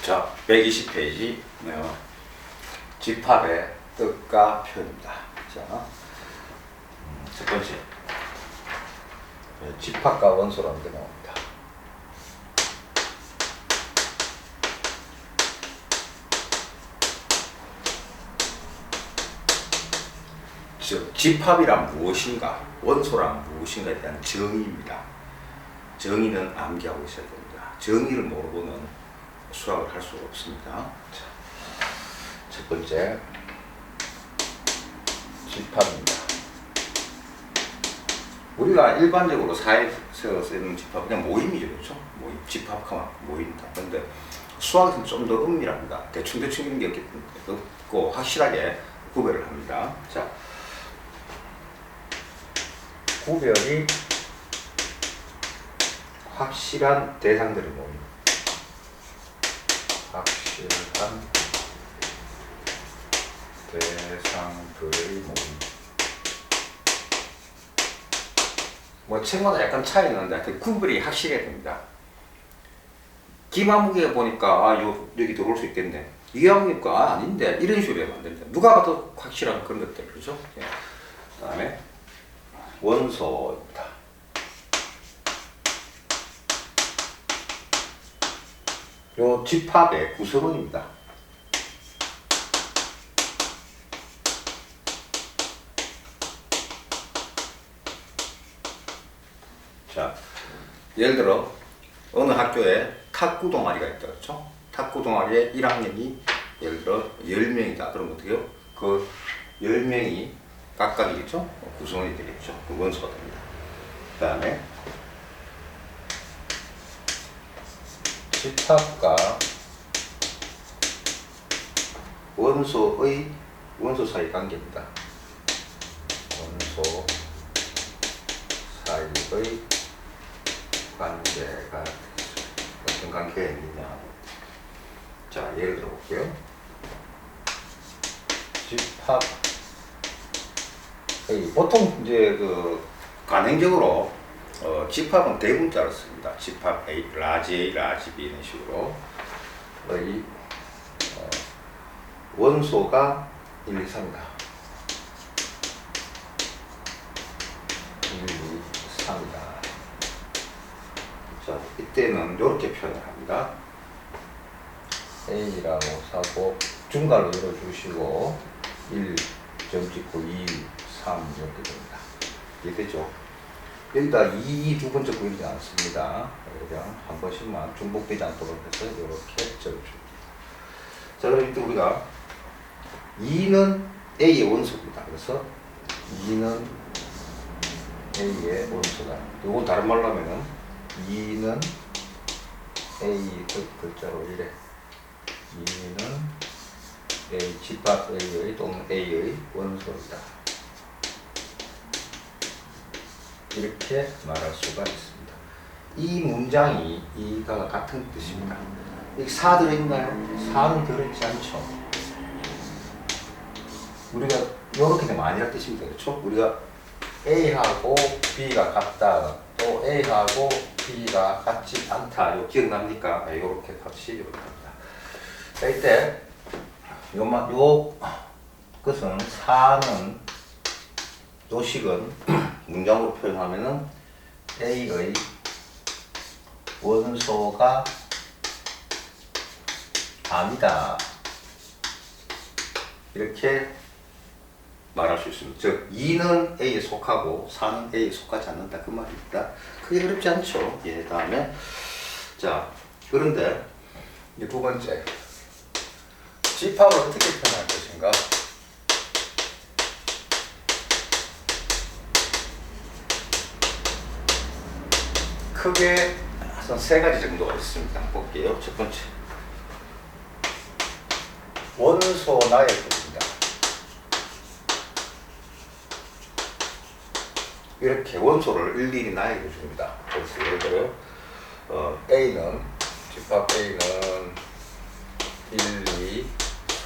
자, 120페이지 집합의 뜻과 표현입니다. 자, 첫 번째 집합과 원소라는 게 나옵니다. 즉, 집합이란 무엇인가, 원소란 무엇인가에 대한 정의입니다. 정의는 암기하고 있어야 됩니다. 정의를 모르고는 수학을 할 수가 없습니다. 자, 첫 번째 집합입니다. 우리가 일반적으로 사회에서 쓰는 집합은 그냥 모임이죠, 그렇죠? 모임, 집합하면 모임이다. 그런데 수학에서는 좀 더 은밀합니다. 대충 이런 게 없고 확실하게 구별을 합니다. 자, 구별이 확실한 대상들의 모임. 확실한 대상들의 모임. 뭐 책마다 약간 차이 나는데 하여튼 구별이 확실해야 됩니다. 김아무개 보니까 여기 들어올 수 있겠네. 이아무개가 아닌데 이런 식으로 하면 안 됩니다. 누가 봐도 확실한 그런 것들, 그렇죠? 예. 그 다음에 원소입니다. 요 집합의 구성원입니다. 자, 예를 들어 어느 학교에 탁구 동아리가 있다, 그렇죠? 탁구 동아리에 1학년이 예를 들어 10명이다. 그럼 어떻게 해요? 그 10명이 각각이겠죠? 구성원이 되겠죠? 그 원소가 됩니다. 그 다음에 집합과 원소 사이 관계입니다. 원소 사이의 관계가 어떤 관계가 있느냐. 자, 예를 들어 볼게요. 집합 보통 이제 그 관행적으로 집합은 대문자로 씁니다. 집합 A, 라지 A, 라지 B 이런 식으로 이 원소가 1, 2, 3이다. 1, 2, 3이다. 자, 이때는 이렇게 표현을 합니다. A라고 사고 중괄호 열어주시고 1, 점 찍고 2, 3 이렇게 됩니다. 이해되죠? 여기다 2 두 번째 보이지 않습니다. 그냥 한 번씩만 중복되지 않도록 해서 이렇게 적어줍니다. 자, 그럼 이때 우리가 2는 A의 원소입니다. 그래서 2는 A의 원소다. 이건 다른 말로 하면은 2는 A의 글자로 이래. 2는 A, 집합 A의 또는 A의 원소이다. 이렇게 말할 수가 있습니다. 이 문장이 이가 같은 뜻입니다. 여기 4 들어있나요? 4는 들어있지 않죠. 우리가 이렇게 되면 아니라 뜻입니다. 그렇죠? 우리가 A하고 B가 같다, 또 A하고 B가 같지 않다. 이거 기억납니까? 이렇게 같이 이렇게 합니다. 자, 이때 것은 4는 요 식은 문장으로 표현하면은 A의 원소가 아니다. 이렇게 말할 수 있습니다. 즉, 2는 A에 속하고 4는 A에 속하지 않는다. 그 말입니다. 크게 어렵지 않죠. 예, 다음에 자, 그런데 이제 두 번째 집합을 어떻게 표현할 것인가? 크게 한 3가지 정도가 있습니다. 볼게요. 첫 번째, 원소 나열법입니다. 이렇게 원소를 일일이 나열해 줍니다. 그래서 예를 들어 A는 집합 A는 1, 2,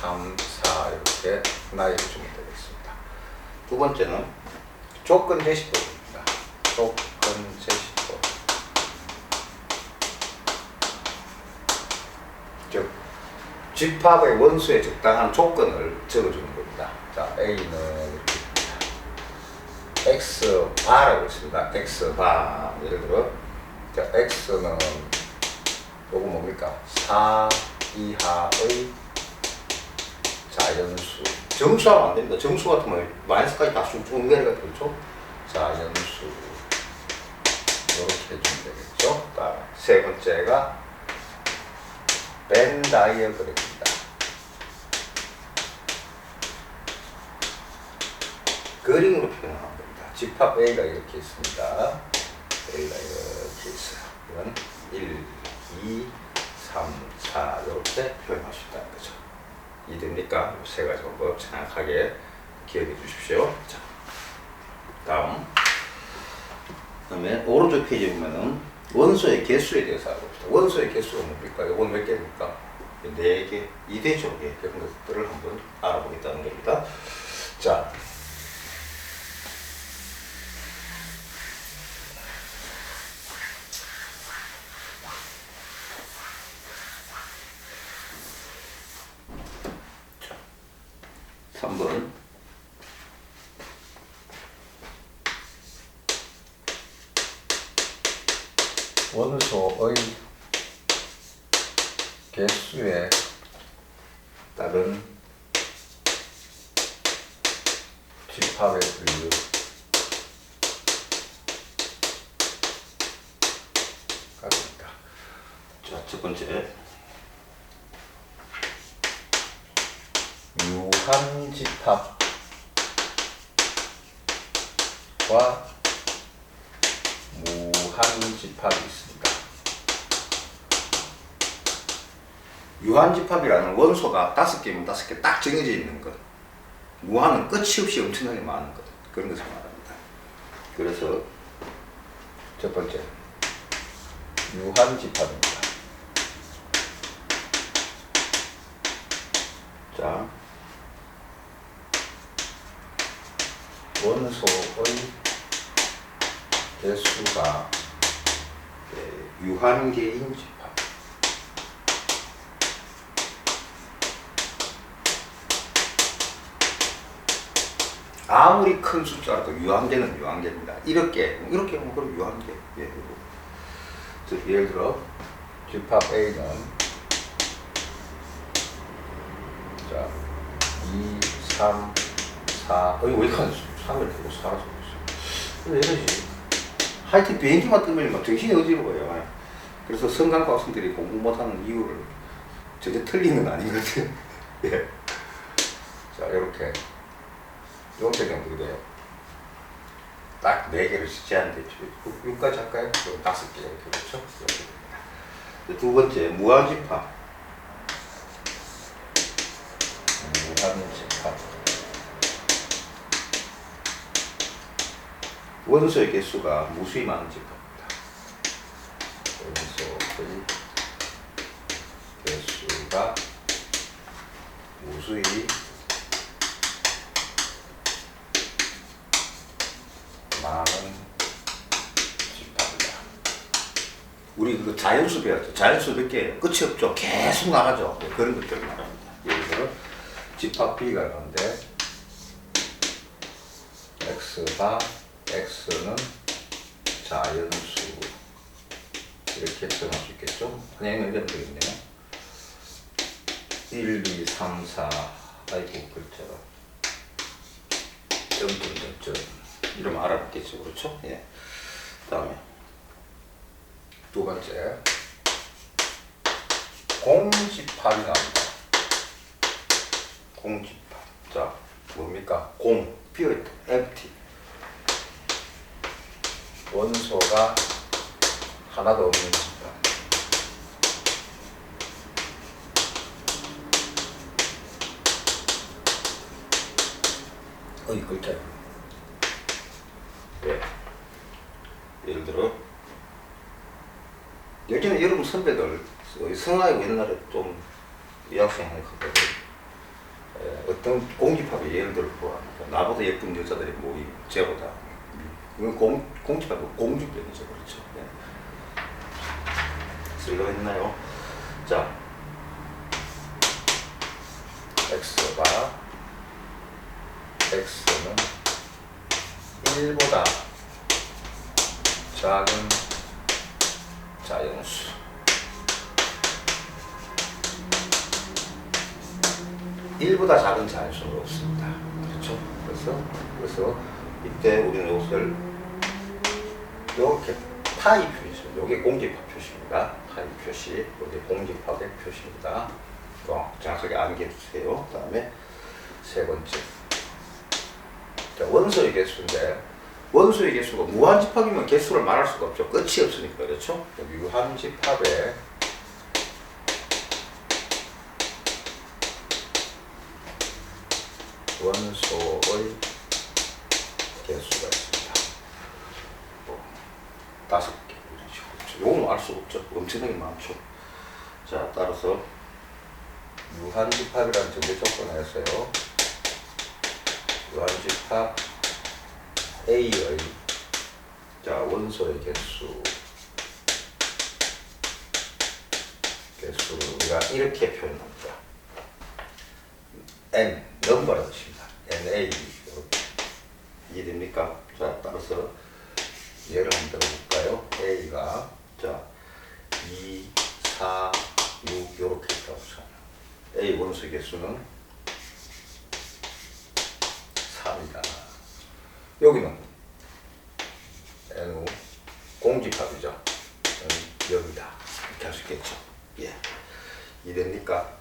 3, 4 이렇게 나열해 주면 되겠습니다. 두 번째는 조건 제시법입니다. 조건 제시법. 즉 집합의 원소에 적당한 조건을 적어주는 겁니다. 자, A는 이렇게 X 바라고 있습니다. X 바. 예를 들어, 자, X는 요거 뭡니까? 4 이하의 자연수. 정수하면 안 됩니다. 정수 같으면 마이너스까지 다 쑥쑥 내려가 되겠죠? 자연수. 이렇게 해주면 되겠죠? 세 번째가 벤 다이어그램입니다. 그림으로 표현하는 겁니다. 집합 A가 이렇게 있습니다. A가 이렇게 있어요. 이건 1, 2, 3, 4 이렇게 표현할 수 있다는 거죠. 이해됩니까? 세 가지 방법 정확하게 기억해 주십시오. 자, 다음에 오른쪽 페이지에 보면은 원소의 개수에 대해서 알아봅시다. 원소의 개수가 뭡니까? 이건 몇 개입니까? 4개, 2대죠. 예, 그런 것들을 한번 알아보겠다는 겁니다. 자, 자 3번. 원소의 개수에 따른 집합의 분류. 같습니다. 자, 첫 번째. 유한 집합과 무한 집합이 있습니다. 유한 집합이라는 원소가 5개면 5개 딱 정해져 있는 것. 무한은 끝이 없이 엄청나게 많은 것. 그런 것을 말합니다. 그래서 첫 번째, 유한 집합입니다. 자, 원소의 개수가 유한계인 집합. 아무리 큰 숫자라도 유한계는 유한계입니다. 이렇게 하면 그럼 유한계. 예. 예를 들어 집합 A는 자 2, 3, 4. 왜 이렇게 3을 되고 4를 쓰고 있어? 왜 이러지? 하여튼 비행기만 뜨면 막 정신이 어지러워요. 그래서 성간과 학생들이 공부 못하는 이유를 전혀 틀린 건 아니거든요. 예. 자, 이렇게 이렇게 되면 어떻게 돼요? 딱 4개를 제한돼 있죠. 6까지 할까요? 그럼 5개 이렇게 그렇죠? 이렇게 됩니다. 두 번째, 무한집합. 무한집합. 원소의 개수가 무수히 많은 집합입니다. 원소의 개수가 무수히 많은 집합이다. 우리 그 자연수 배웠죠. 자연수 몇 개예요? 끝이 없죠. 계속 나가죠. 네, 그런 것들을 말합니다. 예를 들어 집합 B가 나오는데 X가 X는 자연수 이렇게 표현할 수 있겠죠? 그냥 연결 되겠네요. 1, 2, 3, 4 아이고 글자가 점점점점 이러면 알아봤겠죠. 그렇죠? 예. 다음에 두 번째 공집합이 나옵니다. 공집합. 자, 뭡니까? 공, 비어있다. empty. 원소가 하나도 없는 집합. 이 글자요. 네. 예를 들어 예전에 여러분 선배들 성화이고 옛날에 좀 유학생 했거든. 어떤 공집합이 예를 들어 나보다 예쁜 여자들이 모임 쟤보다 그건 공집합이고 공주병이죠. 그렇죠. 네. 쓸려있나요? 자, x가 x는 1보다 작은 자연수. (1보다) 작은 자연수는 없습니다. 그렇죠? 그래서 이때 우리는 이것을 이렇게 파이 표시, 이게 공집합 표시입니다. 파이 표시, 이게 공집합의 표시입니다. 정확하게 암기해 주세요. 그 다음에 세 번째, 자, 원소의 개수인데, 원소의 개수가 무한집합이면 개수를 말할 수가 없죠. 끝이 없으니까. 그렇죠? 유한집합에 원소의 개수가 있습니다. 5개. 요건 알 수 없죠. 엄청나게 많죠. 자, 따라서 유한집합이라는 전제 조건에서요, 유한집합 A의 자 원소의 개수를 우리가 이렇게 표현합니다. N, 넘버라는 뜻입니다. NA 이해됩니까? 자, 따라서 예를 한번 들어볼까요? A가 자 2, 4, 6 이렇게 있다고 하잖아요. A 원소의 개수는 3이다. 여기는 N 공집합이죠. 0이다. 이렇게 할 수 있겠죠. 예. 이해됩니까?